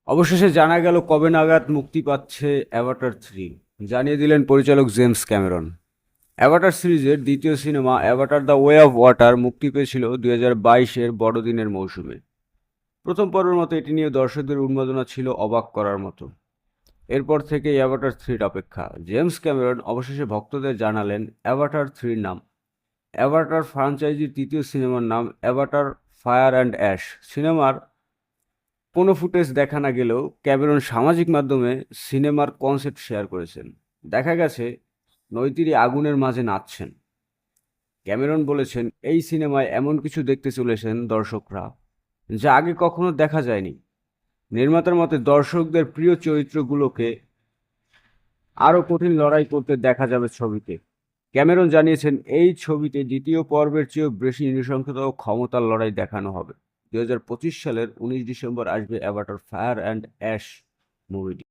অবশেষে জানা গেল কবে নাগাদ মুক্তি পাচ্ছে অ্যাভাটার 3। জানিয়ে দিলেন পরিচালক জেমস ক্যামেরন। অ্যাভাটার সিরিজের দ্বিতীয় cinema Avatar the way of water মুক্তি পেয়েছিল 2022-এর বড়দিনের মৌসুমে। প্রথম পর্বের মতো এটি নিয়ে দর্শকদের উন্মাদনা ছিল অবাক করার মতো। এরপর থেকে অ্যাভাটার 3-র অপেক্ষা। জেমস ক্যামেরন অবশেষে ভক্তদের জানালেন অ্যাভাটার 3-র নাম। অ্যাভাটার ফ্র্যাঞ্চাইজির তৃতীয় সিনেমার নাম অ্যাভাটার ফায়ার অ্যান্ড অ্যাশ। সিনেমার কোনো ফুটেজ দেখা না গেলেও ক্যামেরন সামাজিক মাধ্যমে সিনেমার কনসেপ্ট শেয়ার করেছেন। দেখা গেছে নৈতিরি আগুনের মাঝে নাচছেন। ক্যামেরন বলেছেন, এই সিনেমায় এমন কিছু দেখতে চলেছেন দর্শকরা যা আগে কখনো দেখা যায়নি। নির্মাতার মতে দর্শকদের প্রিয় চরিত্রগুলোকে আরও কঠিন লড়াই করতে দেখা যাবে ছবিতে। ক্যামেরন জানিয়েছেন, এই ছবিতে দ্বিতীয় পর্বের চেয়েও বেশি নৃশংসতা ও ক্ষমতার লড়াই দেখানো হবে। 2025 সালের 19 ডিসেম্বর আসবে অ্যাভাটার ফায়ার অ্যান্ড অ্যাশ মুভিটি।